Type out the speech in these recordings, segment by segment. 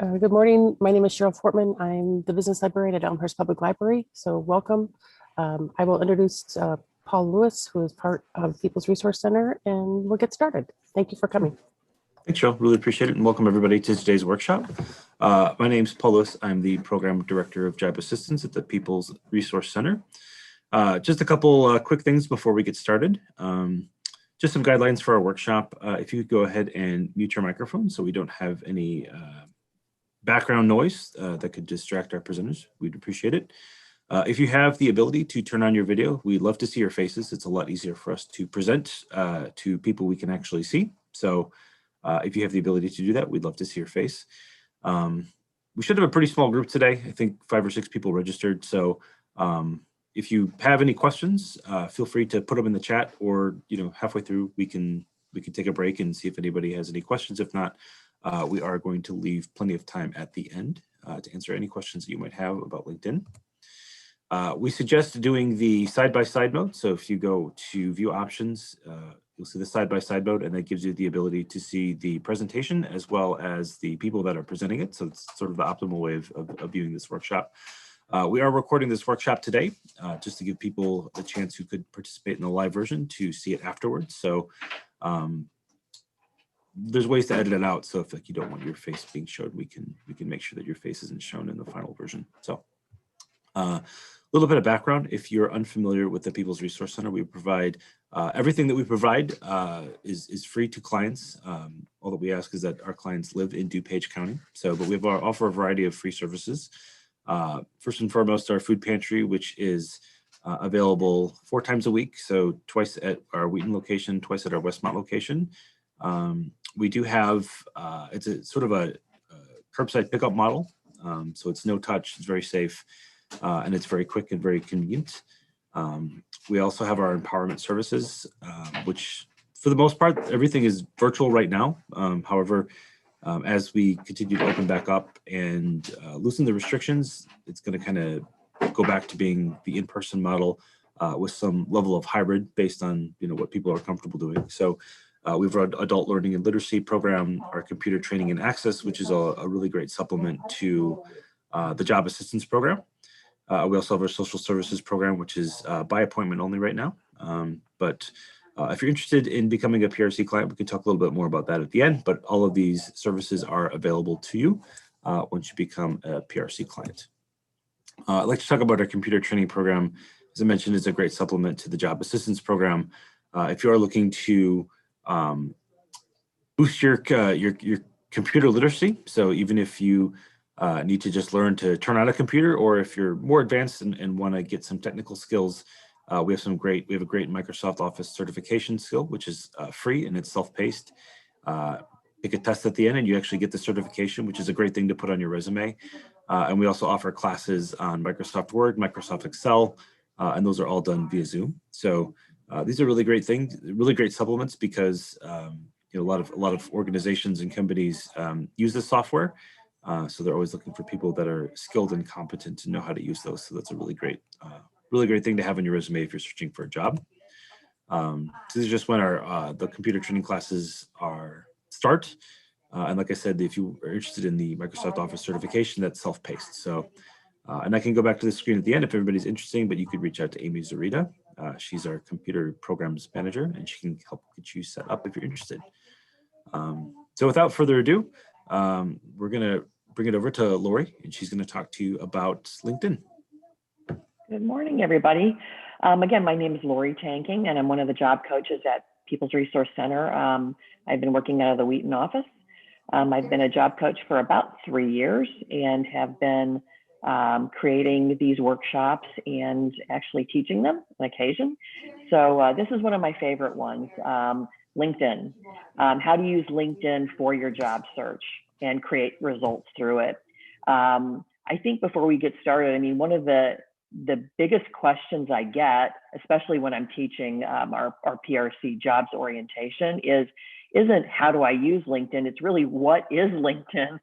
Good morning. My name is Cheryl Fortman. I'm the business librarian at Elmhurst Public Library. So welcome. I will introduce Paul Lewis, who is part of People's Resource Center, and we'll get started. Thank you for coming. Thanks, Cheryl. Really appreciate it. And welcome everybody to today's workshop. My name is Paul Lewis. I'm the Program Director of Job Assistance at the People's Resource Center. Just a couple quick things before we get started. Just some guidelines for our workshop. If you could go ahead and mute your microphone so we don't have any background noise that could distract our presenters, we'd appreciate it. If you have the ability to turn on your video, we'd love to see your faces. It's a lot easier for us to present to people we can actually see. So if you have the ability to do that, we'd love to see your face. We should have a pretty small group today. I think 5 or 6 people registered. So if you have any questions, feel free to put them in the chat, or halfway through we can take a break and see if anybody has any questions. If not, we are going to leave plenty of time at the end to answer any questions that you might have about LinkedIn. We suggest doing the side-by-side mode. So if you go to view options, you'll see the side-by-side mode, and that gives you the ability to see the presentation as well as the people that are presenting it. So it's sort of the optimal way of viewing this workshop. We are recording this workshop today just to give people a chance who could participate in the live version to see it afterwards. So there's ways to edit it out. So if you don't want your face being showed, we can make sure that your face isn't shown in the final version. So a little bit of background. If you're unfamiliar with the People's Resource Center, we provide everything that we provide is free to clients. All that we ask is that our clients live in DuPage County. So, but we offer a variety of free services. First and foremost, our food pantry, which is available 4 times a week. So twice at our Wheaton location, twice at our Westmont location. We do have, it's a sort of a curbside pickup model. So it's no touch, it's very safe, and it's very quick and very convenient. We also have our empowerment services, which for the most part, everything is virtual right now. However, as we continue to open back up and loosen the restrictions, it's going to kind of go back to being the in-person model with some level of hybrid based on what people are comfortable doing. So we have our adult learning and literacy program, our computer training and access, which is a really great supplement to the job assistance program. We also have our social services program, which is by appointment only right now. But if you're interested in becoming a PRC client, we can talk a little bit more about that at the end. But all of these services are available to you once you become a PRC client. I'd like to talk about our computer training program. As I mentioned, it's a great supplement to the job assistance program. If you are looking to boost your computer literacy, so even if you need to just learn to turn on a computer, or if you're more advanced and want to get some technical skills, we have a great Microsoft Office certification skill, which is free and it's self-paced. Take a test at the end and you actually get the certification, which is a great thing to put on your resume. And we also offer classes on Microsoft Word, Microsoft Excel, and those are all done via Zoom. So these are really great things, really great supplements, because a lot of organizations and companies use this software. So they're always looking for people that are skilled and competent to know how to use those. So that's a really great thing to have on your resume if you're searching for a job. So this is just when the computer training classes start. And like I said, if you are interested in the Microsoft Office certification, that's self-paced. So, and I can go back to the screen at the end if everybody's interested, but you could reach out to Amy Zarita. She's our computer programs manager, and she can help get you set up if you're interested. So without further ado, we're going to bring it over to Lori, and she's going to talk to you about LinkedIn. Good morning, everybody. Again, my name is Lori Tanking, and I'm one of the job coaches at People's Resource Center. I've been working out of the Wheaton office. I've been a job coach for about 3 years and have been creating these workshops and actually teaching them on occasion. So this is one of my favorite ones, LinkedIn. How to use LinkedIn for your job search and create results through it. I think before we get started, I mean, one of the biggest questions I get, especially when I'm teaching our PRC jobs orientation, isn't how do I use LinkedIn? It's really, what is LinkedIn?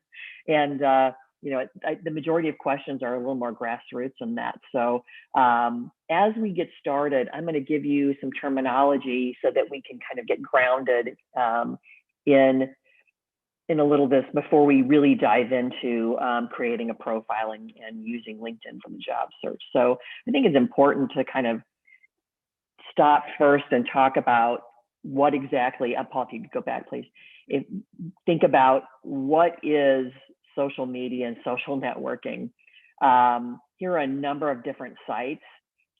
And the majority of questions are a little more grassroots than that. So as we get started, I'm going to give you some terminology so that we can kind of get grounded in in a little bit before we really dive into creating a profile and using LinkedIn for the job search. So I think it's important to kind of stop first and talk about what exactly, Paul, if you could go back, please. Think about what is social media and social networking. Here are a number of different sites.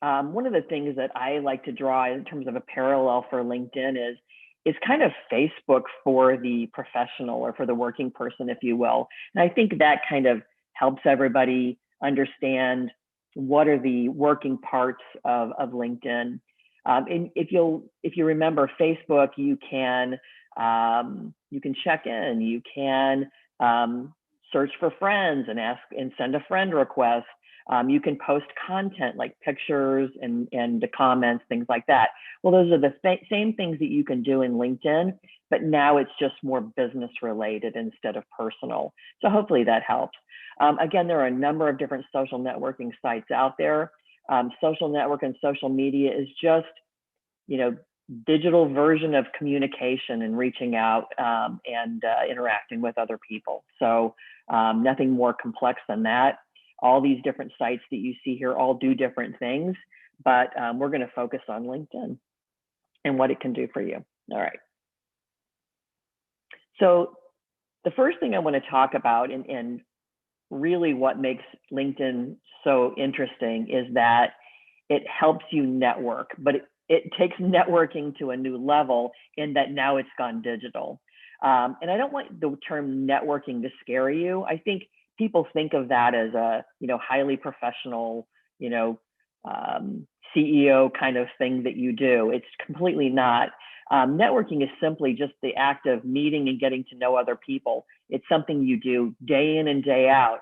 One of the things that I like to draw in terms of a parallel for LinkedIn is it's kind of Facebook for the professional or for the working person, if you will. And I think that kind of helps everybody understand what are the working parts of LinkedIn. And if you remember Facebook, you can check in, you can search for friends and ask and send a friend request. You can post content like pictures and the comments, things like that. Well, those are the same things that you can do in LinkedIn, but now it's just more business related instead of personal. So hopefully that helps. Again, there are a number of different social networking sites out there. Social network and social media is just, digital version of communication and reaching out and interacting with other people. So nothing more complex than that. All these different sites that you see here all do different things, but we're going to focus on LinkedIn and what it can do for you. All right. So the first thing I want to talk about and really what makes LinkedIn so interesting is that it helps you network, but it takes networking to a new level in that now it's gone digital. And I don't want the term networking to scare you. I think people think of that as a, highly professional, CEO kind of thing that you do. It's completely not. Networking is simply just the act of meeting and getting to know other people. It's something you do day in and day out.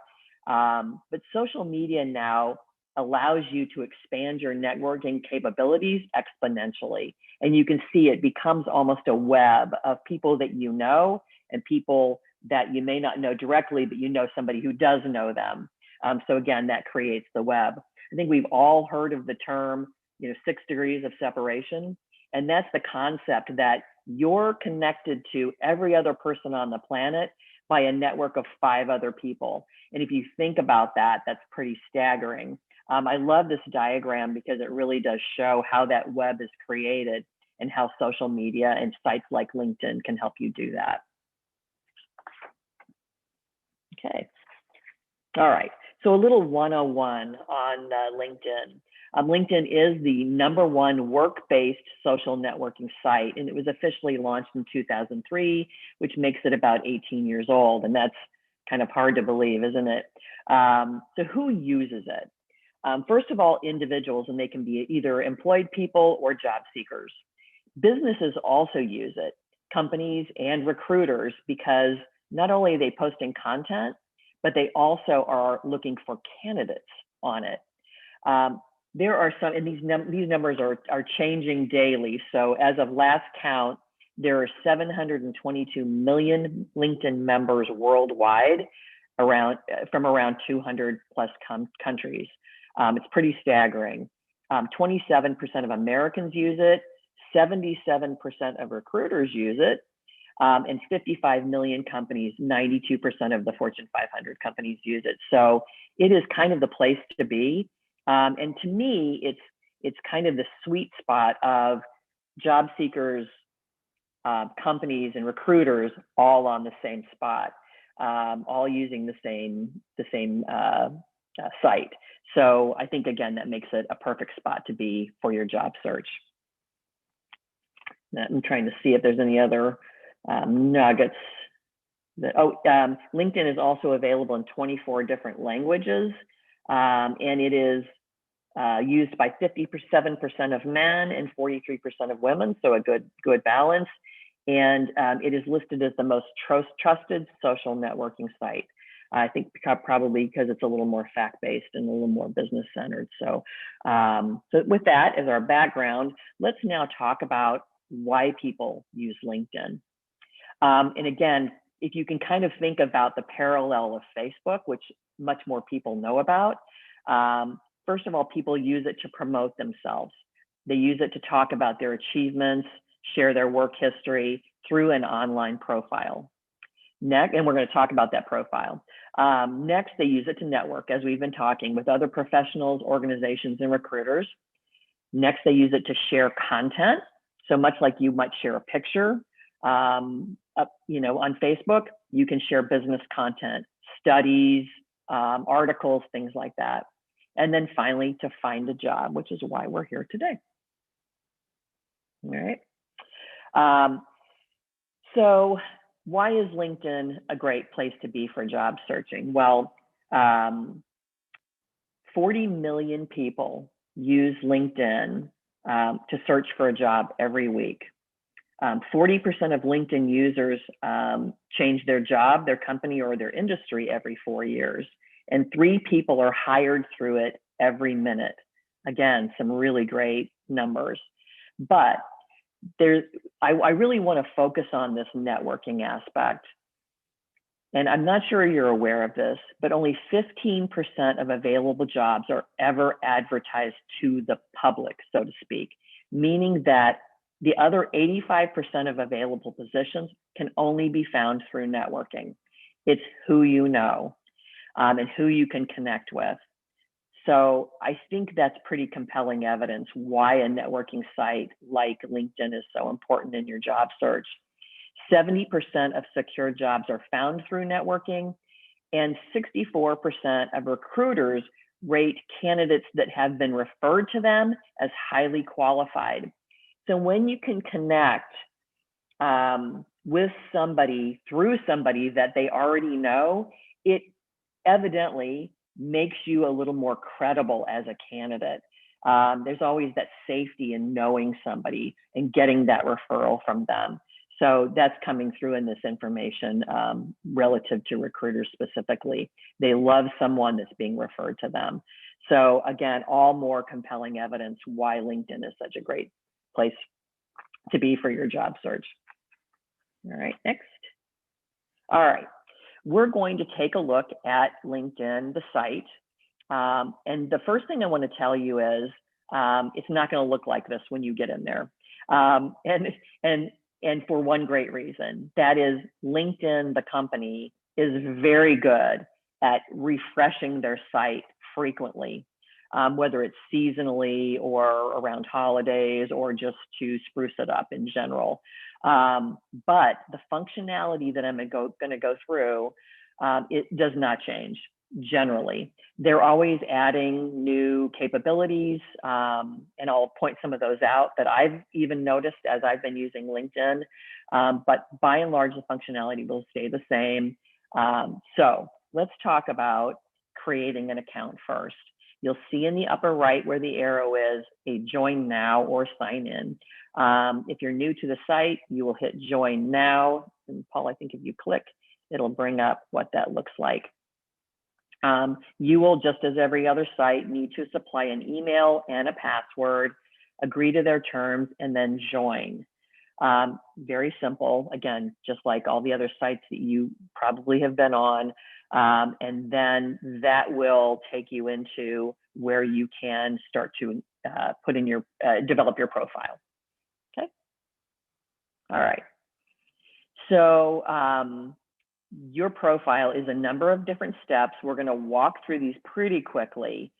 But social media now allows you to expand your networking capabilities exponentially. And you can see it becomes almost a web of people that you know and people that you may not know directly, but you know somebody who does know them. So again, that creates the web. I think we've all heard of the term, 6 degrees of separation. And that's the concept that you're connected to every other person on the planet by a network of 5 other people. And if you think about that, that's pretty staggering. I love this diagram because it really does show how that web is created and how social media and sites like LinkedIn can help you do that. Okay. All right. So a little 101 on LinkedIn. LinkedIn is the #1 work-based social networking site, and it was officially launched in 2003, which makes it about 18 years old. And that's kind of hard to believe, isn't it? So who uses it? First of all, individuals, and they can be either employed people or job seekers. Businesses also use it, companies and recruiters, because not only are they posting content, but they also are looking for candidates on it. There are some, and these numbers are changing daily. So as of last count, there are 722 million LinkedIn members worldwide, from around 200 plus countries. It's pretty staggering. 27% of Americans use it, 77% of recruiters use it, and 55 million companies, 92% of the Fortune 500 companies use it. So it is kind of the place to be. And to me, it's kind of the sweet spot of job seekers, companies, and recruiters all on the same spot, all using the same site. So I think, again, that makes it a perfect spot to be for your job search. Now, I'm trying to see if there's any other nuggets. LinkedIn is also available in 24 different languages, and it is used by 57% of men and 43% of women, so a good balance. And it is listed as the most trusted social networking site. I think probably because it's a little more fact-based and a little more business-centered. So with that as our background, let's now talk about why people use LinkedIn. And again, if you can kind of think about the parallel of Facebook, which much more people know about, first of all, people use it to promote themselves. They use it to talk about their achievements, share their work history through an online profile. Next, and we're going to talk about that profile. Next, they use it to network, as we've been talking, with other professionals, organizations, and recruiters. Next, they use it to share content. So much like you might share a picture, on Facebook, you can share business content, studies, articles, things like that. And then finally, to find a job, which is why we're here today. All right. So why is LinkedIn a great place to be for job searching? Well, 40 million people use LinkedIn to search for a job every week. 40% of LinkedIn users change their job, their company, or their industry every 4 years. And 3 people are hired through it every minute. Again, some really great numbers. But I really want to focus on this networking aspect. And I'm not sure you're aware of this, but only 15% of available jobs are ever advertised to the public, so to speak, meaning that the other 85% of available positions can only be found through networking. It's who you know and who you can connect with. So I think that's pretty compelling evidence why a networking site like LinkedIn is so important in your job search. 70% of secure jobs are found through networking, and 64% of recruiters rate candidates that have been referred to them as highly qualified. So when you can connect with somebody through somebody that they already know, it evidently makes you a little more credible as a candidate. There's always that safety in knowing somebody and getting that referral from them. So that's coming through in this information relative to recruiters specifically. They love someone that's being referred to them. So again, all more compelling evidence why LinkedIn is such a great place to be for your job search. All right, next. All right, we're going to take a look at LinkedIn, the site. And the first thing I want to tell you is it's not going to look like this when you get in there. And for one great reason, that is LinkedIn, the company, is very good at refreshing their site frequently, whether it's seasonally or around holidays or just to spruce it up in general. But the functionality that I'm going to go through, it does not change generally. They're always adding new capabilities, and I'll point some of those out that I've even noticed as I've been using LinkedIn. But by and large, the functionality will stay the same. So let's talk about creating an account first. You'll see in the upper right where the arrow is a join now or sign in. If you're new to the site, you will hit join now. And Paul, I think if you click, it'll bring up what that looks like. You will, just as every other site, need to supply an email and a password, agree to their terms, and then join. Very simple, again, just like all the other sites that you probably have been on. And then that will take you into where you can start to put in your, develop your profile. Okay. All right. So your profile is a number of different steps. We're going to walk through these pretty quickly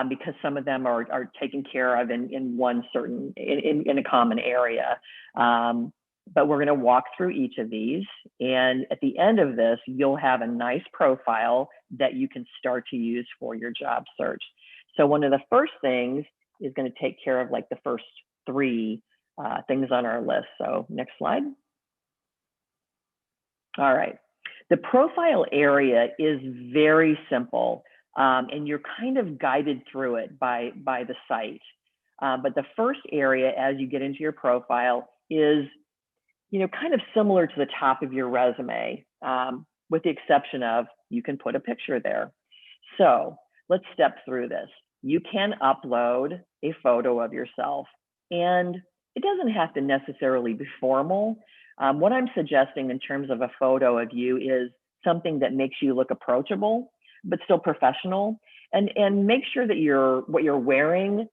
because some of them are taken care of in one certain, in a common area. But we're going to walk through each of these. And at the end of this, you'll have a nice profile that you can start to use for your job search. So one of the first things is going to take care of like the first 3 things on our list. So next slide. All right. The profile area is very simple, and you're kind of guided through it by the site. But the first area as you get into your profile is, you know, kind of similar to the top of your resume, with the exception of you can put a picture there. So let's step through this. You can upload a photo of yourself, and it doesn't have to necessarily be formal. What I'm suggesting in terms of a photo of you is something that makes you look approachable, but still professional, and make sure that what you're wearing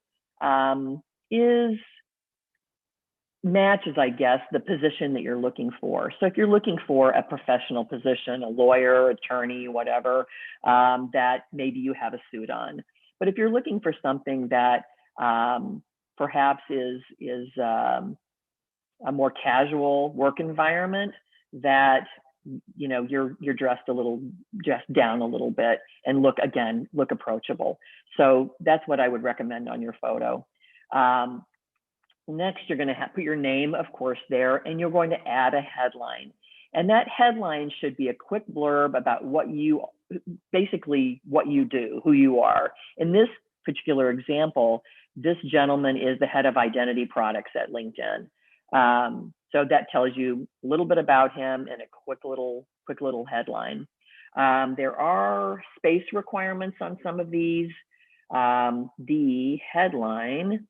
is matches, I guess, the position that you're looking for. So if you're looking for a professional position, a lawyer, attorney, whatever, that maybe you have a suit on. But if you're looking for something that perhaps is a more casual work environment, that you're dressed down a little bit and look approachable. So that's what I would recommend on your photo. Next, you're going to put your name, of course, there, and you're going to add a headline. And that headline should be a quick blurb about basically what you do, who you are. In this particular example, this gentleman is the head of identity products at LinkedIn. So that tells you a little bit about him in a quick little headline. There are space requirements on some of these. The headline,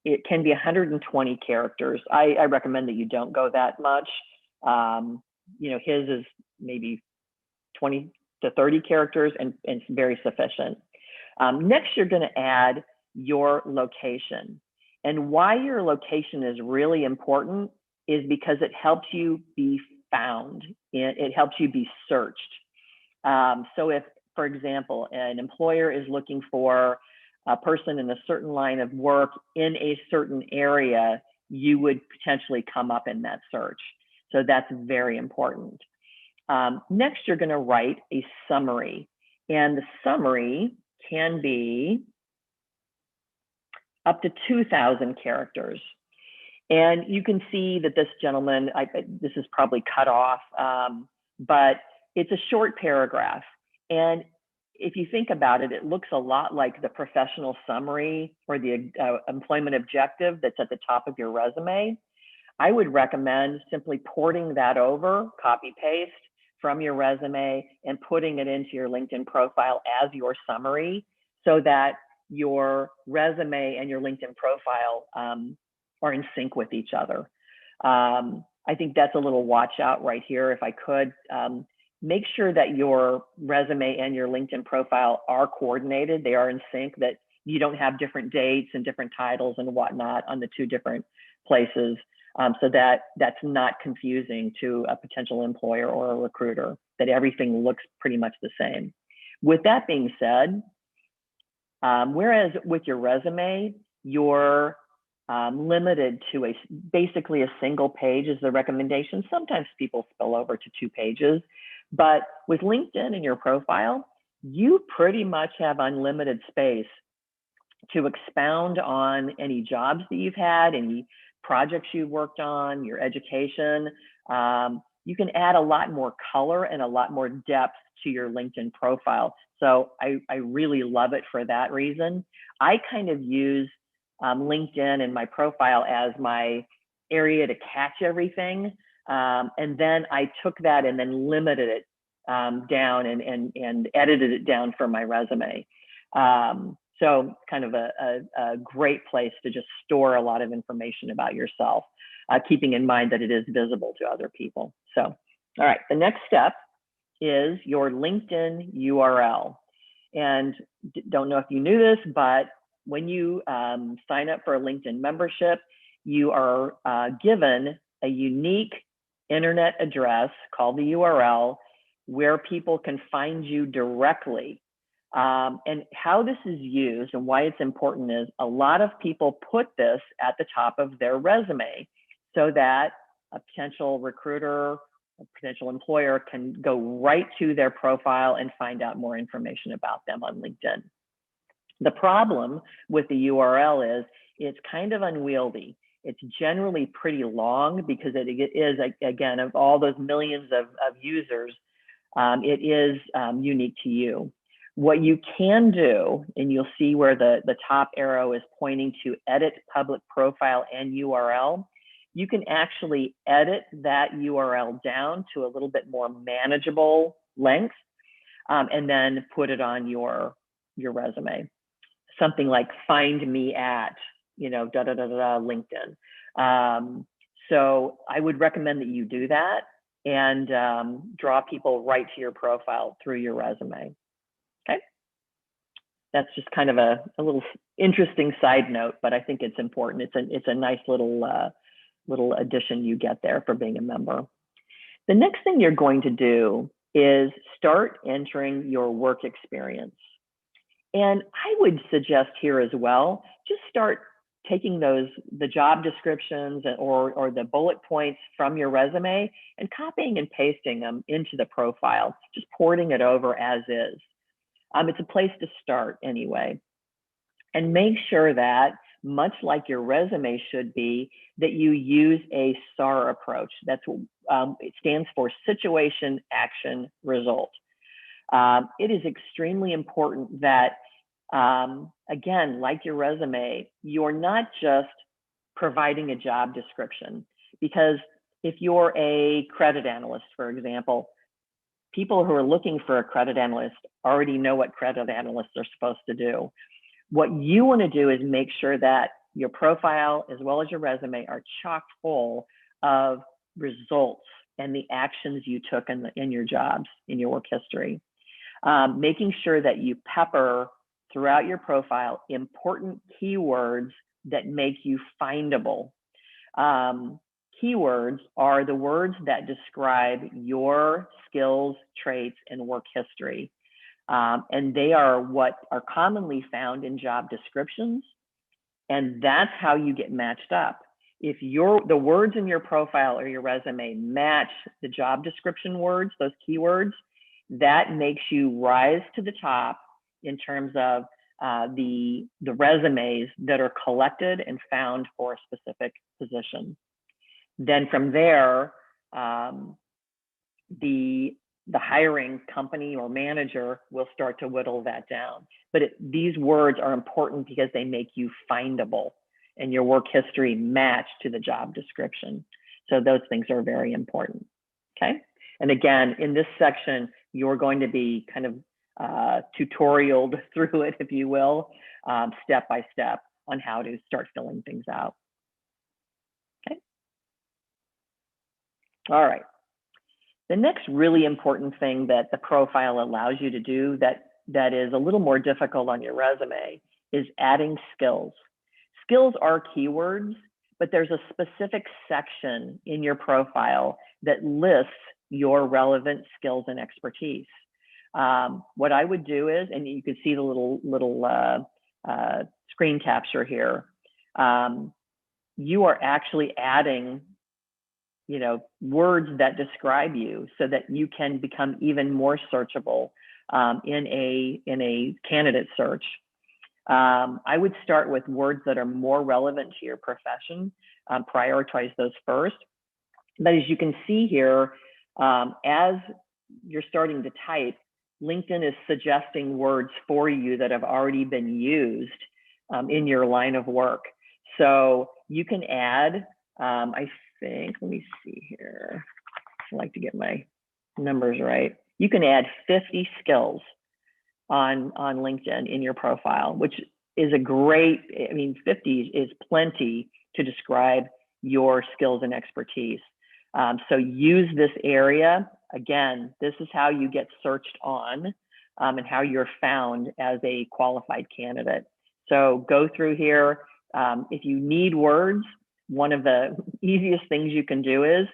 it can be 120 characters. I recommend that you don't go that much. His is maybe 20 to 30 characters, and it's very sufficient. Next, you're going to add your location. And why your location is really important is because it helps you be found. It helps you be searched. So if, for example, an employer is looking for a person in a certain line of work in a certain area, you would potentially come up in that search. So that's very important. Next, you're going to write a summary. And the summary can be up to 2,000 characters. And you can see that this gentleman, this is probably cut off, but it's a short paragraph. And if you think about it, it looks a lot like the professional summary or the employment objective that's at the top of your resume. I would recommend simply porting that over, copy paste from your resume, and putting it into your LinkedIn profile as your summary, so that your resume and your LinkedIn profile are in sync with each other. I think that's a little watch out right here. If I could, make sure that your resume and your LinkedIn profile are coordinated, they are in sync, that you don't have different dates and different titles and whatnot on the two different places, so that that's not confusing to a potential employer or a recruiter, that everything looks pretty much the same. With that being said, whereas with your resume, you're limited to basically a single page is the recommendation. Sometimes people spill over to 2 pages, but with LinkedIn in your profile, you pretty much have unlimited space to expound on any jobs that you've had, any projects you've worked on, your education. You can add a lot more color and a lot more depth to your LinkedIn profile. So I really love it for that reason. I kind of use LinkedIn and my profile as my area to catch everything. And then I took that and then limited it down and edited it down for my resume. So kind of a great place to just store a lot of information about yourself, keeping in mind that it is visible to other people. So, all right, the next step is your LinkedIn URL. And don't know if you knew this, but when you sign up for a LinkedIn membership, you are given a unique internet address called the URL where people can find you directly. And how this is used and why it's important is a lot of people put this at the top of their resume so that a potential recruiter, a potential employer can go right to their profile and find out more information about them on LinkedIn. The problem with the URL is it's kind of unwieldy. It's generally pretty long because it is, again, of all those millions of users, it is unique to you. What you can do, and you'll see where the top arrow is pointing to edit public profile and URL, you can actually edit that URL down to a little bit more manageable length, and then put it on your resume. Something like find me at, LinkedIn. So I would recommend that you do that and draw people right to your profile through your resume. Okay. That's just kind of a little interesting side note, but I think it's important. It's a nice little little addition you get there for being a member. The next thing you're going to do is start entering your work experience. And I would suggest here as well, just start taking the job descriptions or the bullet points from your resume and copying and pasting them into the profile, just porting it over as is. It's a place to start anyway. And make sure that, much like your resume should be, that you use a SAR approach. That's it stands for Situation, Action, Result. It is extremely important that, again, like your resume, you're not just providing a job description. Because if you're a credit analyst, for example, people who are looking for a credit analyst already know what credit analysts are supposed to do. What you want to do is make sure that your profile as well as your resume are chock full of results and the actions you took in your jobs, in your work history. Making sure that you pepper throughout your profile important keywords that make you findable. Keywords are the words that describe your skills, traits, and work history. And they are what are commonly found in job descriptions. And that's how you get matched up. If the words in your profile or your resume match the job description words, those keywords, that makes you rise to the top in terms of the resumes that are collected and found for a specific position. Then from there, the hiring company or manager will start to whittle that down. But these words are important because they make you findable and your work history match to the job description. So those things are very important, okay? And again, in this section, you're going to be kind of tutorialed through it, if you will, step by step on how to start filling things out, okay? All right. The next really important thing that the profile allows you to do that is a little more difficult on your resume is adding skills. Skills are keywords, but there's a specific section in your profile that lists your relevant skills and expertise. What I would do is, and you can see the little screen capture here, you are actually adding words that describe you so that you can become even more searchable in a candidate search. I would start with words that are more relevant to your profession, prioritize those first. But as you can see here, as you're starting to type, LinkedIn is suggesting words for you that have already been used in your line of work. So you can add, I think, let me see here. I like to get my numbers right. You can add 50 skills on LinkedIn in your profile, which is a great, 50 is plenty to describe your skills and expertise. So use this area. Again, this is how you get searched on and how you're found as a qualified candidate. So go through here. If you need words, one of the easiest things you can do is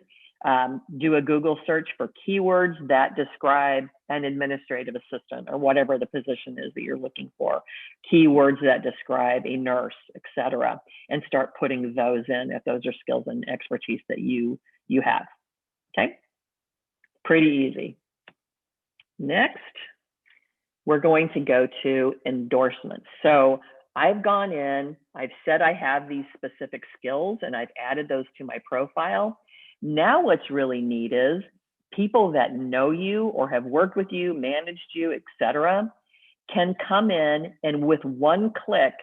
do a Google search for keywords that describe an administrative assistant or whatever the position is that you're looking for, keywords that describe a nurse, etc., and start putting those in if those are skills and expertise that you have, okay? Pretty easy. Next, we're going to go to endorsements. So I've gone in, I've said I have these specific skills and I've added those to my profile. Now what's really neat is people that know you or have worked with you, managed you, etc., can come in and with one click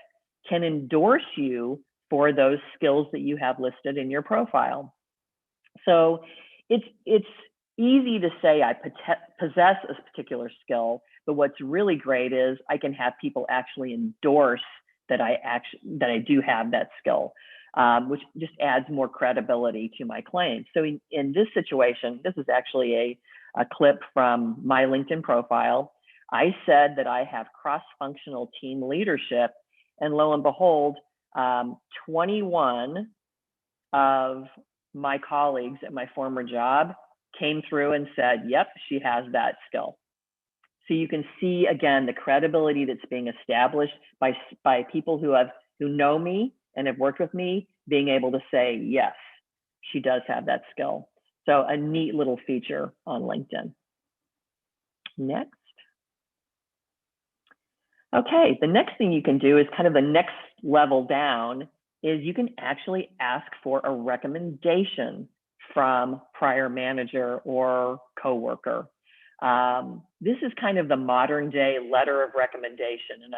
can endorse you for those skills that you have listed in your profile. So it's easy to say I possess a particular skill, but what's really great is I can have people actually endorse that I do have that skill, which just adds more credibility to my claim. So in this situation, this is actually a clip from my LinkedIn profile. I said that I have cross-functional team leadership, and lo and behold, 21 of my colleagues at my former job came through and said, yep, she has that skill. So you can see, again, the credibility that's being established by people who know me and have worked with me, being able to say, yes, she does have that skill. So a neat little feature on LinkedIn. Next. Okay, the next thing you can do is kind of the next level down is you can actually ask for a recommendation from prior manager or coworker. This is kind of the modern day letter of recommendation. And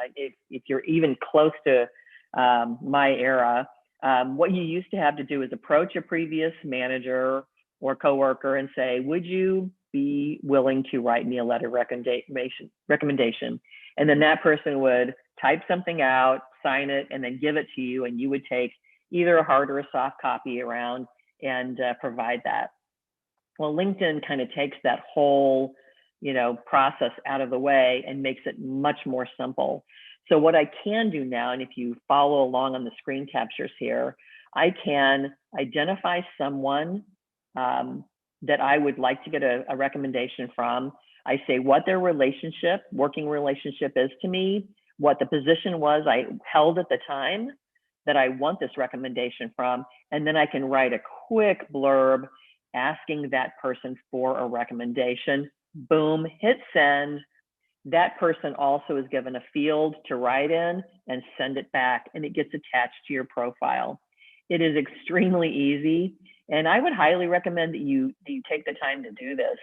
if you're even close to my era, what you used to have to do is approach a previous manager or coworker and say, would you be willing to write me a letter of recommendation? And then that person would type something out, sign it, and then give it to you. And you would take either a hard or a soft copy around and provide that. Well, LinkedIn kind of takes that whole, process out of the way and makes it much more simple. So what I can do now, and if you follow along on the screen captures here, I can identify someone that I would like to get a recommendation from. I say what their working relationship is to me, what the position was I held at the time that I want this recommendation from, and then I can write a quick blurb asking that person for a recommendation. Boom, hit send. That person also is given a field to write in and send it back, and it gets attached to your profile. It is extremely easy, and I would highly recommend that you take the time to do this.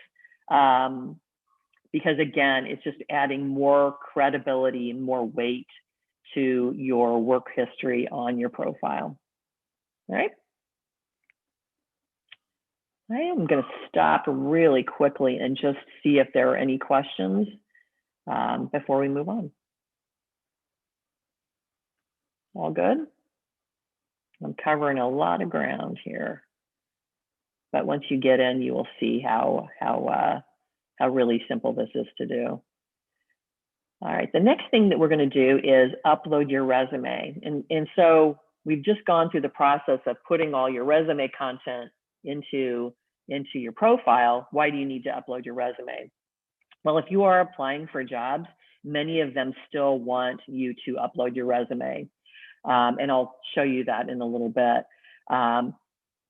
Because again, it's just adding more credibility and more weight to your work history on your profile. All right. I am going to stop really quickly and just see if there are any questions before we move on. All good? I'm covering a lot of ground here, but once you get in, you will see how really simple this is to do. All right, the next thing that we're going to do is upload your resume. And so we've just gone through the process of putting all your resume content into your profile. Why do you need to upload your resume? Well, if you are applying for jobs, many of them still want you to upload your resume. And I'll show you that in a little bit.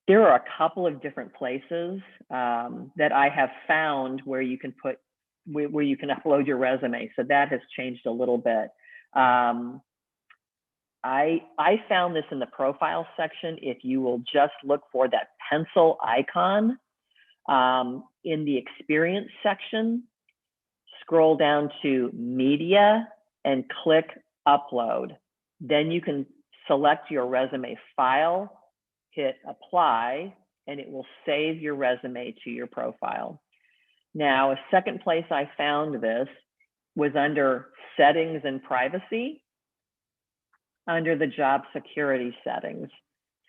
There are a couple of different places that I have found where you can upload your resume. So that has changed a little bit. I found this in the profile section. If you will just look for that pencil icon in the experience section, scroll down to media and click upload. Then you can select your resume file, hit apply, and it will save your resume to your profile. Now, a second place I found this was under settings and privacy, under the job security settings.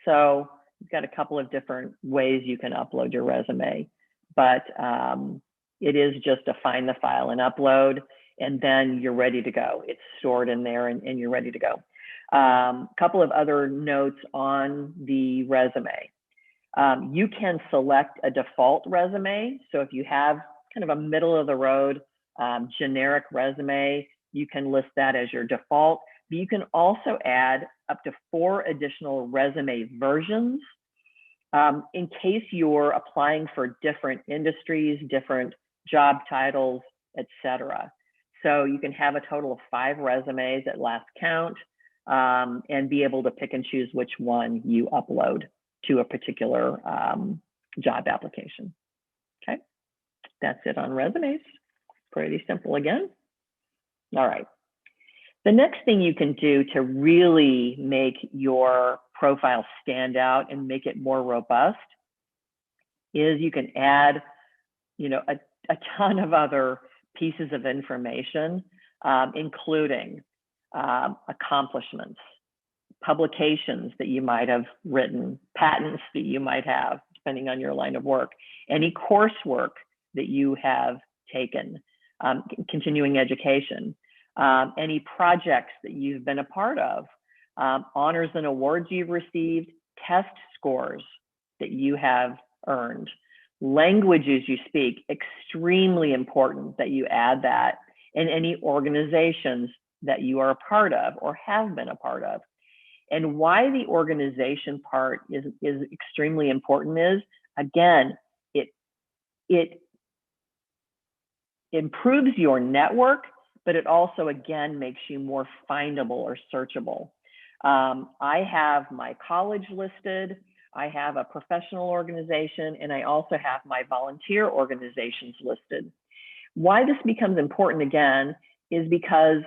So you've got a couple of different ways you can upload your resume, but it is just to find the file and upload, and then you're ready to go. It's stored in there and you're ready to go. Couple of other notes on the resume. You can select a default resume. So if you have kind of a middle of the road generic resume, you can list that as your default. But you can also add up to 4 additional resume versions in case you're applying for different industries, different job titles, etc. So you can have a total of 5 resumes at last count and be able to pick and choose which one you upload to a particular job application. Okay, that's it on resumes. Pretty simple again. All right. The next thing you can do to really make your profile stand out and make it more robust is you can add, a ton of other pieces of information, including accomplishments, publications that you might have written, patents that you might have, depending on your line of work, any coursework that you have taken, continuing education, any projects that you've been a part of, honors and awards you've received, test scores that you have earned, languages you speak, extremely important that you add that, in any organizations that you are a part of or have been a part of. And why the organization part is extremely important is, again, it improves your network, but it also, again, makes you more findable or searchable. I have my college listed, I have a professional organization, and I also have my volunteer organizations listed. Why this becomes important, again, is because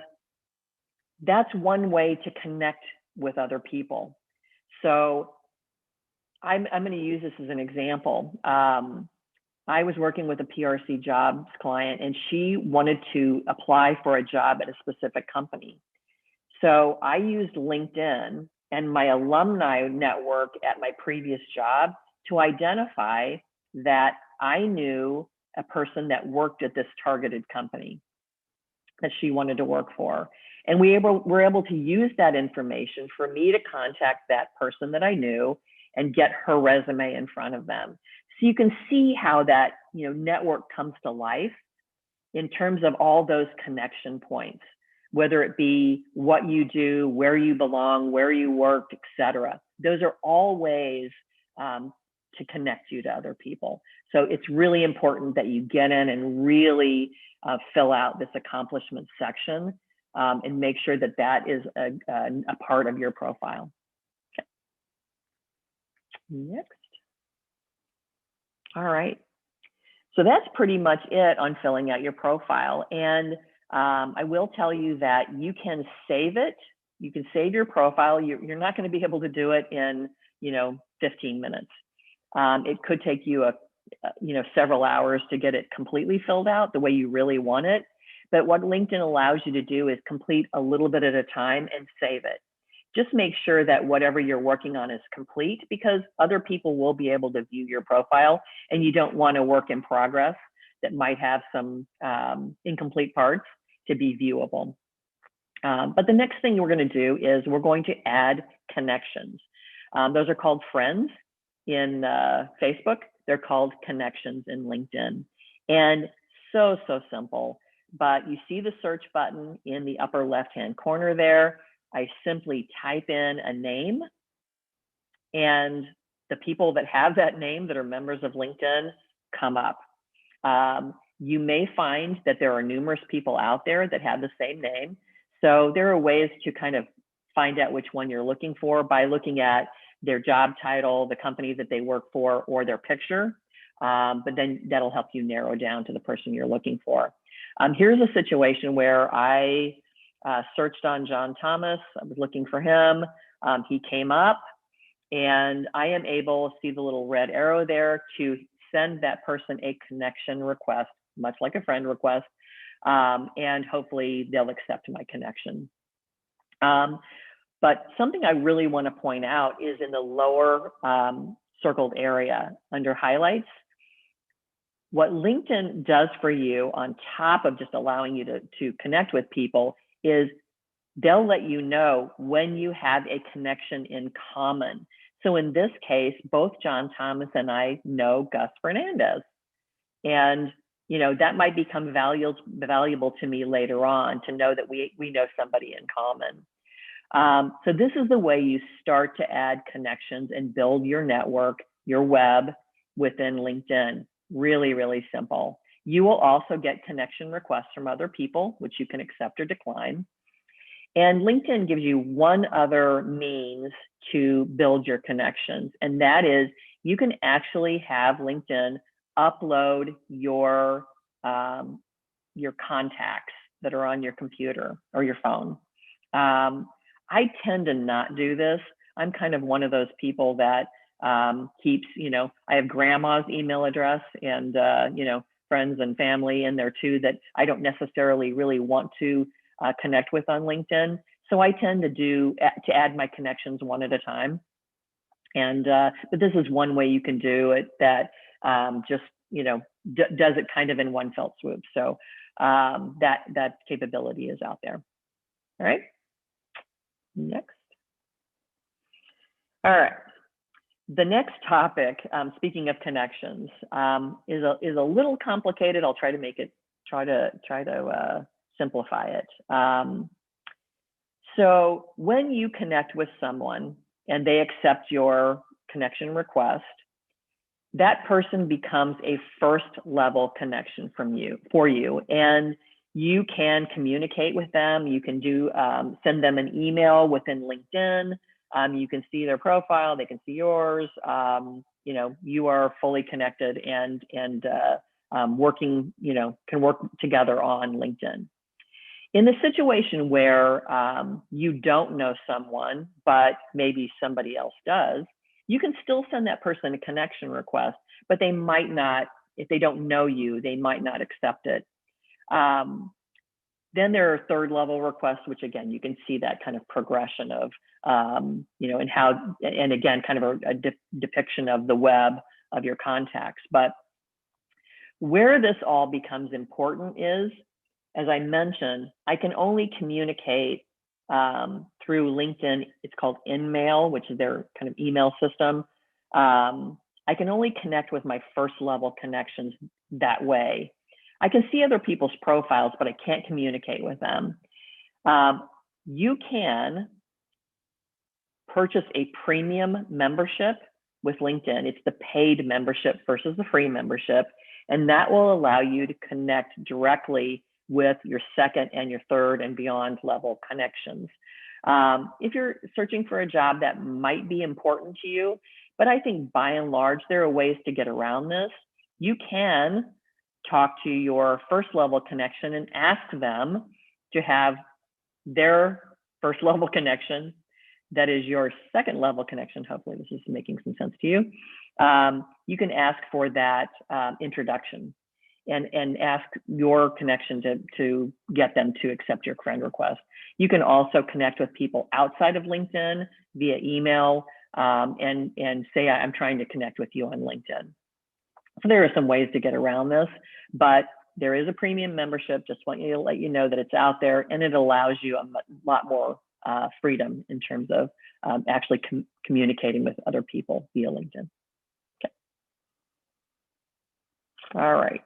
that's one way to connect with other people. So I'm going to use this as an example. I was working with a PRC Jobs client, and she wanted to apply for a job at a specific company. So I used LinkedIn and my alumni network at my previous job to identify that I knew a person that worked at this targeted company that she wanted to work for. And we were able to use that information for me to contact that person that I knew and get her resume in front of them. So you can see how that, network comes to life in terms of all those connection points, whether it be what you do, where you belong, where you work, etc. Those are all ways to connect you to other people. So it's really important that you get in and really fill out this accomplishment section and make sure that that is a part of your profile. Okay. Next. All right. So that's pretty much it on filling out your profile. And I will tell you that you can save it. You can save your profile. You're not going to be able to do it in, 15 minutes. It could take you several hours to get it completely filled out the way you really want it. But what LinkedIn allows you to do is complete a little bit at a time and save it. Just make sure that whatever you're working on is complete, because other people will be able to view your profile, and you don't want a work in progress that might have some incomplete parts to be viewable. But the next thing we're going to do is we're going to add connections. Those are called friends in Facebook. They're called connections in LinkedIn. And so simple. But you see the search button in the upper left-hand corner there. I simply type in a name, and the people that have that name that are members of LinkedIn come up. You may find that there are numerous people out there that have the same name. So there are ways to kind of find out which one you're looking for by looking at their job title, the company that they work for, or their picture. But then that'll help you narrow down to the person you're looking for. Here's a situation where I searched on John Thomas. I was looking for him. He came up, and I am able to see the little red arrow there to send that person a connection request, much like a friend request, and hopefully they'll accept my connection. But something I really want to point out is in the lower circled area under highlights. What LinkedIn does for you, on top of just allowing you to connect with people, is they'll let you know when you have a connection in common. So in this case, both John Thomas and I know Gus Fernandez. And that might become valuable to me later on, to know that we know somebody in common. So this is the way you start to add connections and build your network, your web within LinkedIn. Really, really simple. You will also get connection requests from other people, which you can accept or decline. And LinkedIn gives you one other means to build your connections, and that is you can actually have LinkedIn upload your contacts that are on your computer or your phone. I tend to not do this. I'm kind of one of those people that keeps, I have grandma's email address and, friends and family in there too that I don't necessarily really want to connect with on LinkedIn. So I tend to add my connections one at a time. And, but this is one way you can do it that just, does it kind of in one fell swoop. So that capability is out there. All right. Next. All right. The next topic, speaking of connections, is a little complicated. I'll try to make it, try to simplify it. So when you connect with someone and they accept your connection request, that person becomes a first level connection for you, and you can communicate with them. You can send them an email within LinkedIn. You can see their profile, they can see yours. You know, you are fully connected and working, you know, can work together on LinkedIn. In the situation where you don't know someone, but maybe somebody else does, you can still send that person a connection request, but they might not, if they don't know you, they might not accept it. Then there are third level requests, which again, you can see that kind of progression of, you know, and how, and again, kind of a depiction of the web of your contacts. But where this all becomes important is, as I mentioned, I can only communicate through LinkedIn. It's called InMail, which is their kind of email system. I can only connect with my first level connections that way. I can see other people's profiles, but I can't communicate with them. You can purchase a premium membership with LinkedIn. It's the paid membership versus the free membership. And that will allow you to connect directly with your second and your third and beyond level connections. If you're searching for a job that might be important to you, but I think by and large, there are ways to get around this. You can talk to your first level connection and ask them to have their first level connection that is your second level connection. Hopefully this is making some sense to you. You can ask for that introduction and ask your connection to get them to accept your friend request. You can also connect with people outside of LinkedIn via email and say, I'm trying to connect with you on LinkedIn. So there are some ways to get around this, but there is a premium membership. Just want you to let you know that it's out there, and it allows you a lot more freedom in terms of actually communicating with other people via LinkedIn. Okay. All right.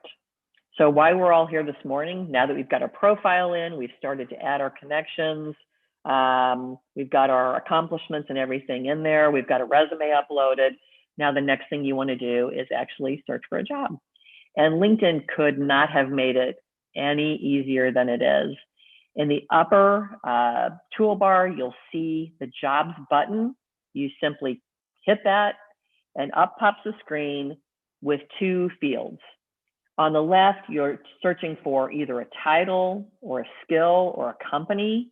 So why we're all here this morning, now that we've got our profile in, we've started to add our connections, we've got our accomplishments and everything in there, we've got a resume uploaded. Now the next thing you want to do is actually search for a job. And LinkedIn could not have made it any easier than it is. In the upper toolbar, you'll see the jobs button. You simply hit that and up pops the screen with two fields. On the left, you're searching for either a title or a skill or a company.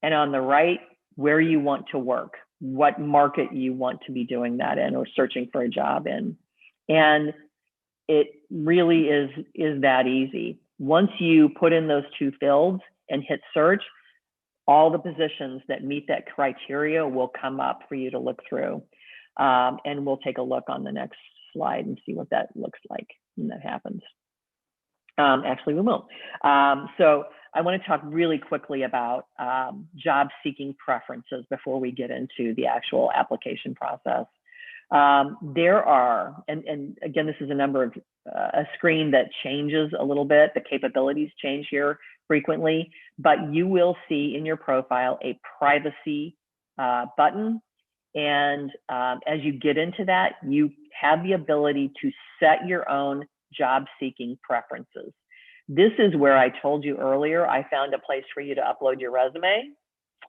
And on the right, where you want to work, what market you want to be doing that in or searching for a job in. And it really is that easy. Once you put in those two fields and hit search, all the positions that meet that criteria will come up for you to look through. And we'll take a look on the next slide and see what that looks like when that happens. Actually, we won't. So I want to talk really quickly about job seeking preferences before we get into the actual application process. There are, and again, this is a screen that changes a little bit. The capabilities change here frequently, but you will see in your profile a privacy button. And as you get into that, you have the ability to set your own job seeking preferences. This is where I told you earlier, I found a place for you to upload your resume.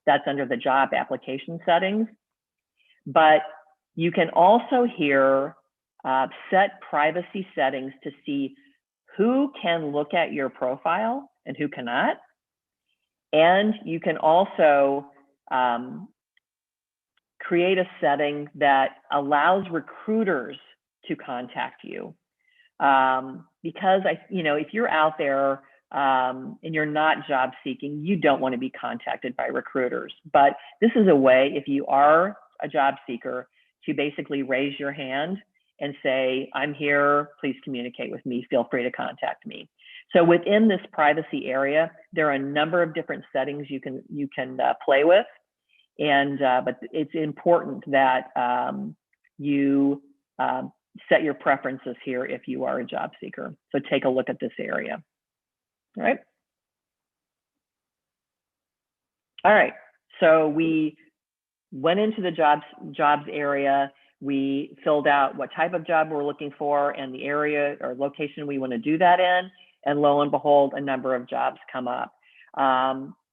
That's under the job application settings. But you can also here set privacy settings to see who can look at your profile and who cannot. And you can also create a setting that allows recruiters to contact you. Because if you're out there and you're not job seeking, you don't want to be contacted by recruiters. But this is a way, if you are a job seeker, to basically raise your hand and say, I'm here, please communicate with me, feel free to contact me. So within this privacy area, there are a number of different settings you can play with. And but it's important that you set your preferences here if you are a job seeker. So take a look at this area. All right. All right. So we went into the jobs area. We filled out what type of job we're looking for and the area or location we want to do that in. And lo and behold, a number of jobs come up.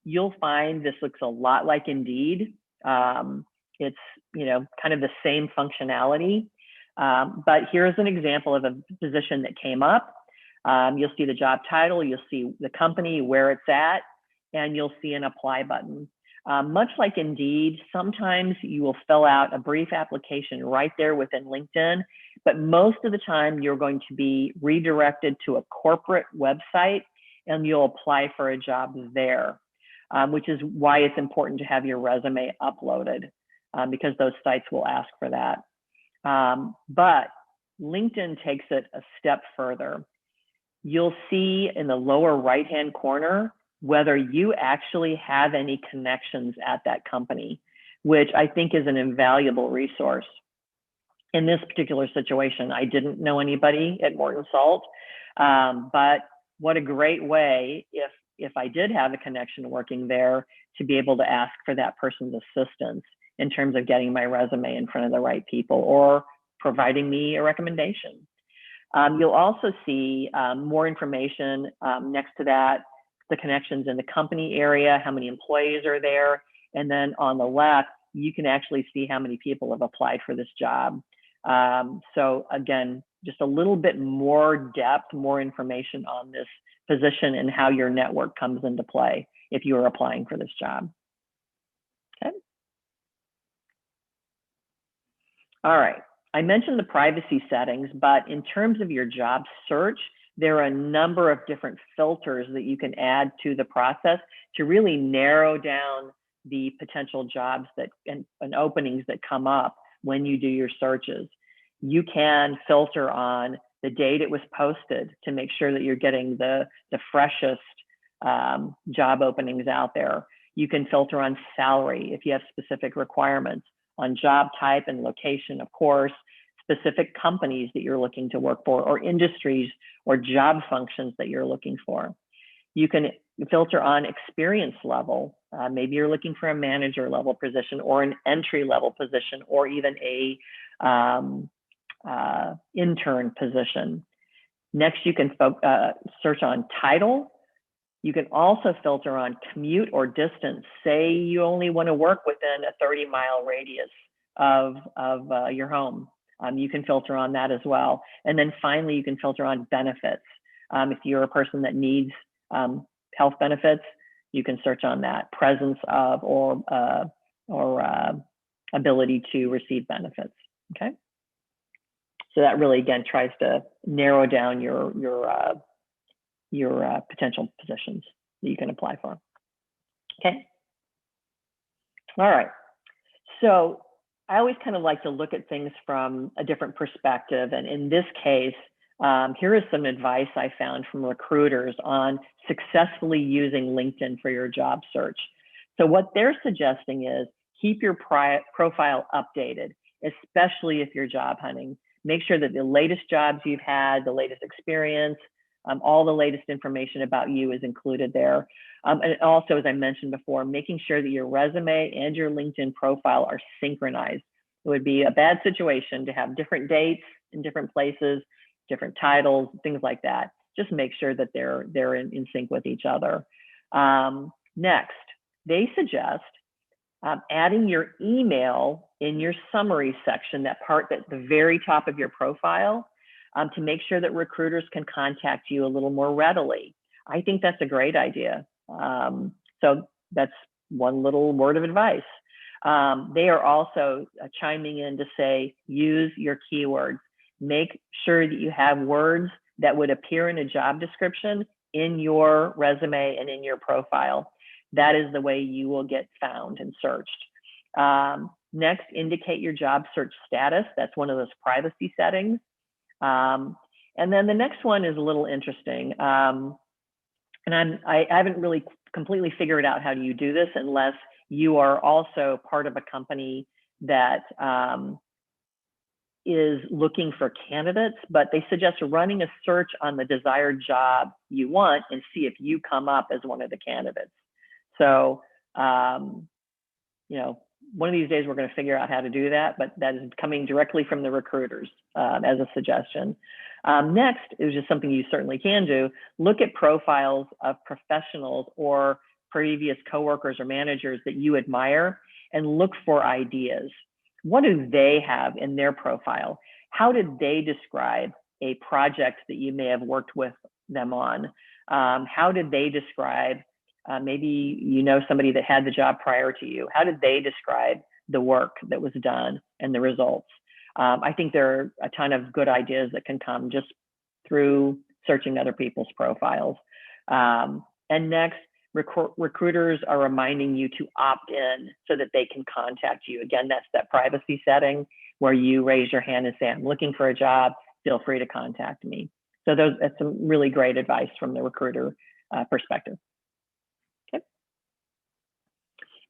You'll find this looks a lot like Indeed. It's, you know, kind of the same functionality. But here's an example of a position that came up. You'll see the job title, you'll see the company, where it's at, and you'll see an apply button. Much like Indeed, sometimes you will fill out a brief application right there within LinkedIn, but most of the time you're going to be redirected to a corporate website and you'll apply for a job there, which is why it's important to have your resume uploaded because those sites will ask for that. But LinkedIn takes it a step further. You'll see in the lower right-hand corner whether you actually have any connections at that company, which I think is an invaluable resource. In this particular situation, I didn't know anybody at Morton Salt, but what a great way, if I did have a connection working there, to be able to ask for that person's assistance in terms of getting my resume in front of the right people or providing me a recommendation. You'll also see more information next to that, the connections in the company area, how many employees are there. And then on the left, you can actually see how many people have applied for this job. So again, just a little bit more depth, more information on this position and how your network comes into play if you are applying for this job. Okay. All right. I mentioned the privacy settings, but in terms of your job search, there are a number of different filters that you can add to the process to really narrow down the potential jobs that and openings that come up when you do your searches. You can filter on the date it was posted to make sure that you're getting the freshest job openings out there. You can filter on salary if you have specific requirements, on job type and location, of course, specific companies that you're looking to work for, or industries or job functions that you're looking for. You can filter on experience level. Maybe you're looking for a manager level position or an entry level position or even a intern position. Next, you can search on title. You can also filter on commute or distance. Say you only want to work within a 30-mile radius of your home. You can filter on that as well. And then finally, you can filter on benefits. If you're a person that needs health benefits, you can search on that, presence of or ability to receive benefits, okay? So that really, again, tries to narrow down your potential positions that you can apply for, okay? All right, so I always kind of like to look at things from a different perspective. And in this case, here is some advice I found from recruiters on successfully using LinkedIn for your job search. So what they're suggesting is keep your profile updated, especially if you're job hunting. Make sure that the latest jobs you've had, the latest experience, all the latest information about you is included there. And also, as I mentioned before, making sure that your resume and your LinkedIn profile are synchronized. It would be a bad situation to have different dates in different places, different titles, things like that. Just make sure that they're in sync with each other. Next, they suggest adding your email in your summary section, that part at the very top of your profile, to make sure that recruiters can contact you a little more readily. I think that's a great idea. So that's one little word of advice. They are also chiming in to say, use your keywords. Make sure that you have words that would appear in a job description in your resume and in your profile. That is the way you will get found and searched. Next, indicate your job search status. That's one of those privacy settings. And then the next one is a little interesting. And I haven't really completely figured out how do you do this unless you are also part of a company that is looking for candidates, but they suggest running a search on the desired job you want and see if you come up as one of the candidates. So, you know, one of these days we're going to figure out how to do that, but that is coming directly from the recruiters as a suggestion. Next is just something you certainly can do. Look at profiles of professionals or previous coworkers or managers that you admire and look for ideas. What do they have in their profile? How did they describe a project that you may have worked with them on? How did they describe, maybe you know somebody that had the job prior to you. How did they describe the work that was done and the results? I think there are a ton of good ideas that can come just through searching other people's profiles. And next, recruiters are reminding you to opt in so that they can contact you. Again, that's that privacy setting where you raise your hand and say, I'm looking for a job, feel free to contact me. So that's some really great advice from the recruiter perspective. Okay.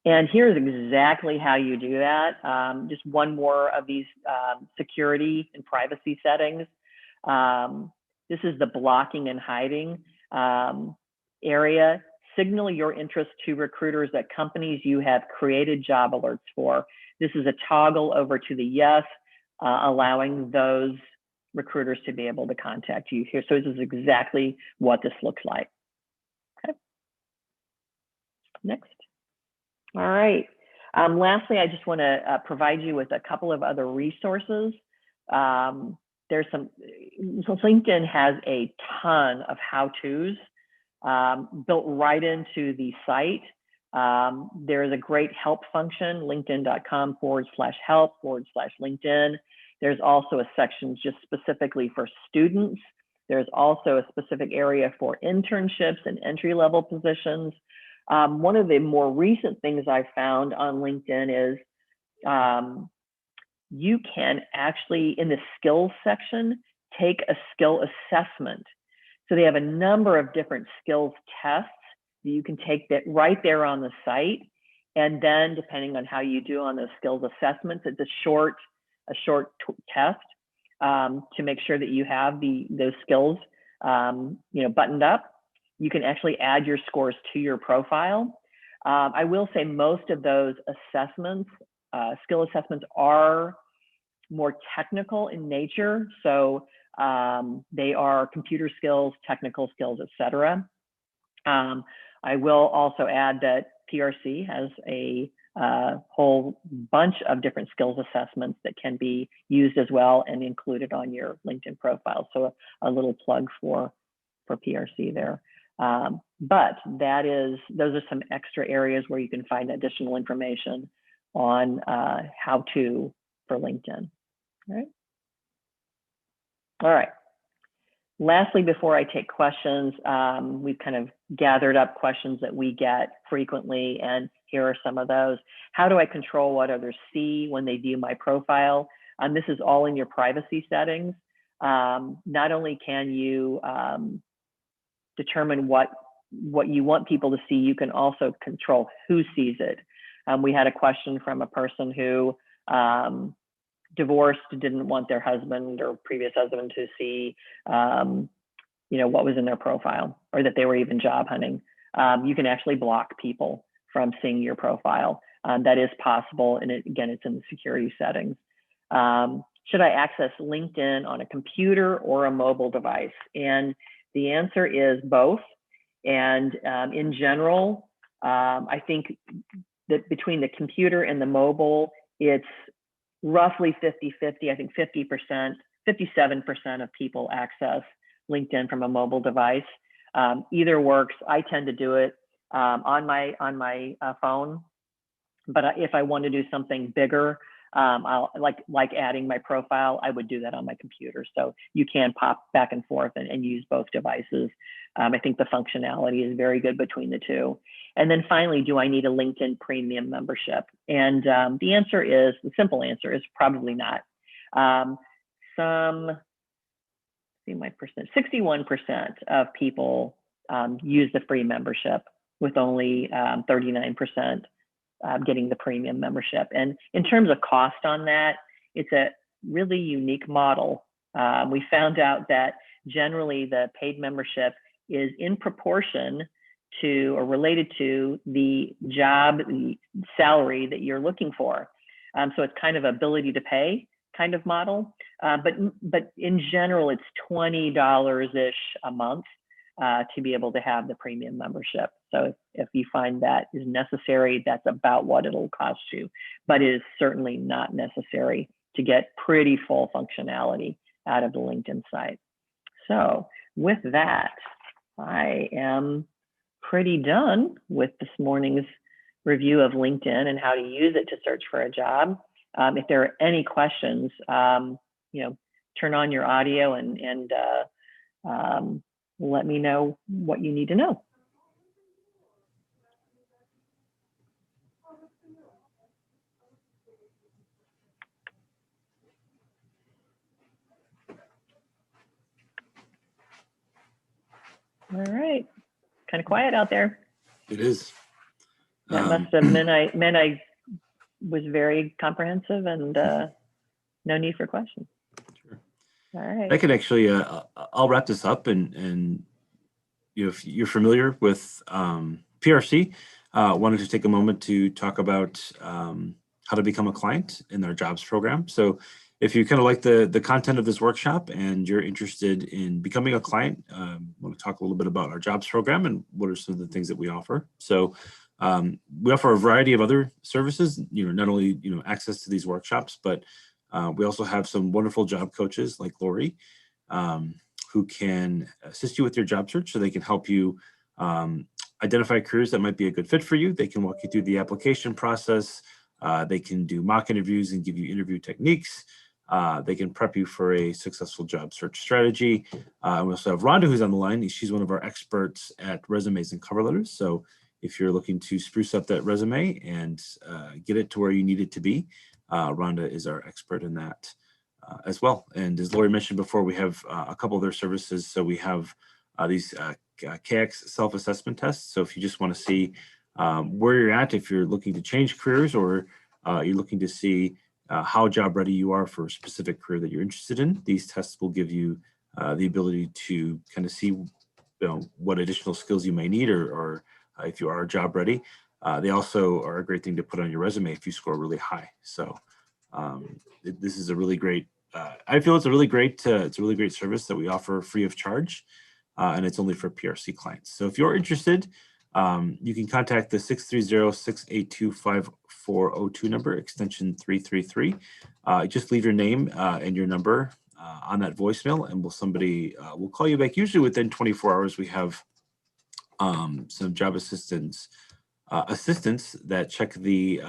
And here's exactly how you do that. Just one more of these security and privacy settings. This is the blocking and hiding area. Signal your interest to recruiters at companies you have created job alerts for. This is a toggle over to the yes, allowing those recruiters to be able to contact you here. So this is exactly what this looks like. Okay. Next. All right. Lastly, I just want to provide you with a couple of other resources. There's some, so LinkedIn has a ton of how-tos built right into the site. There is a great help function, linkedin.com/help/LinkedIn. There's also a section just specifically for students. There's also a specific area for internships and entry-level positions. One of the more recent things I found on LinkedIn is you can actually, in the skills section, take a skill assessment. So they have a number of different skills tests that you can take that right there on the site. And then depending on how you do on those skills assessments, it's a short test to make sure that you have those skills buttoned up. You can actually add your scores to your profile. I will say most of those assessments, skill assessments, are more technical in nature. So they are computer skills, technical skills, etc. I will also add that PRC has a whole bunch of different skills assessments that can be used as well and included on your LinkedIn profile. So a little plug for PRC there. But those are some extra areas where you can find additional information on how to for LinkedIn. All right. Lastly, before I take questions, we've kind of gathered up questions that we get frequently, and here are some of those. How do I control what others see when they view my profile? This is all in your privacy settings. Not only can you determine what you want people to see, you can also control who sees it. We had a question from a person who divorced, didn't want their husband or previous husband to see what was in their profile, or that they were even job hunting. You can actually block people from seeing your profile. That is possible, and again, it's in the security settings. Should I access LinkedIn on a computer or a mobile device? And the answer is both. And in general, I think that between the computer and the mobile, it's roughly 50-50. I think 57% of people access LinkedIn from a mobile device. Either works. I tend to do it on my phone, but if I want to do something bigger, I'll like adding my profile, I would do that on my computer. So you can pop back and forth and use both devices. I think the functionality is very good between the two. And then finally, do I need a LinkedIn premium membership? And the simple answer is probably not. 61% of people use the free membership, with only 39% getting the premium membership. And in terms of cost on that, it's really unique model. We found out that generally the paid membership is in proportion to or related to the job, the salary that you're looking for. So it's kind of ability to pay kind of model. But in general, it's $20-ish a month to be able to have the premium membership. So if you find that is necessary, that's about what it'll cost you. But it is certainly not necessary to get pretty full functionality out of the LinkedIn site. So with that, I am pretty done with this morning's review of LinkedIn and how to use it to search for a job. If there are any questions, turn on your audio and let me know what you need to know. All right, kind of quiet out there. It is. That must have meant I was very comprehensive and no need for questions. Sure. All right. I could actually, I'll wrap this up, and if you're familiar with PRC, wanted to take a moment to talk about how to become a client in our jobs program. So if you kind of like the content of this workshop and you're interested in becoming a client, I want to talk a little bit about our jobs program and what are some of the things that we offer. So we offer a variety of other services, not only, access to these workshops, but we also have some wonderful job coaches like Lori, who can assist you with your job search, so they can help you identify careers that might be a good fit for you. They can walk you through the application process. They can do mock interviews and give you interview techniques. They can prep you for a successful job search strategy. We also have Rhonda, who's on the line. She's one of our experts at resumes and cover letters. So if you're looking to spruce up that resume and get it to where you need it to be, Rhonda is our expert in that as well. And as Lori mentioned before, we have a couple of their services. So we have these KX self-assessment tests. So if you just want to see where you're at, if you're looking to change careers, or you're looking to see how job ready you are for a specific career that you're interested in, these tests will give you the ability to kind of see what additional skills you may need, or if you are job ready. They also are a great thing to put on your resume if you score really high. So this is a really great, I feel it's a really great service that we offer free of charge, and it's only for PRC clients. So if you're interested, you can contact the 630-682-5402 number, extension 333. Just leave your name and your number on that voicemail, and somebody will call you back. Usually within 24 hours, we have some job assistants that check the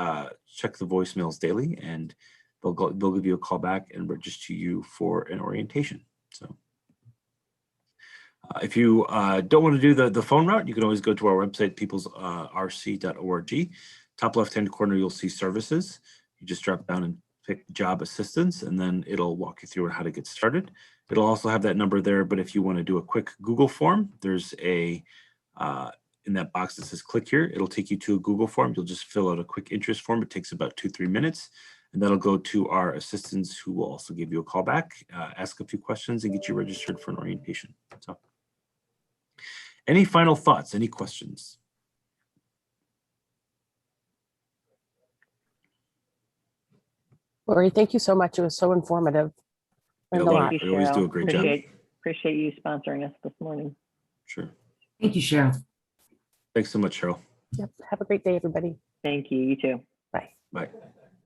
voicemails daily, and they'll give you a call back and register you for an orientation. So if you don't want to do the phone route, you can always go to our website, peoplesrc.org. Top left-hand corner, you'll see services. You just drop down and pick job assistance, and then it'll walk you through how to get started. It'll also have that number there, but if you want to do a quick Google form, there's a in that box that says click here, it'll take you to a Google form. You'll just fill out a quick interest form. It takes about 2-3 minutes, and that'll go to our assistants, who will also give you a call back, ask a few questions, and get you registered for an orientation. So any final thoughts, any questions? Lori, thank you so much. It was so informative. Yeah, Learned a lot. Thank you, You always Cheryl. do a great job. Appreciate you sponsoring us this morning. Sure. Thank you, Cheryl. Thanks so much, Cheryl. Yep. Have a great day, everybody. Thank you. You too. Bye. Bye.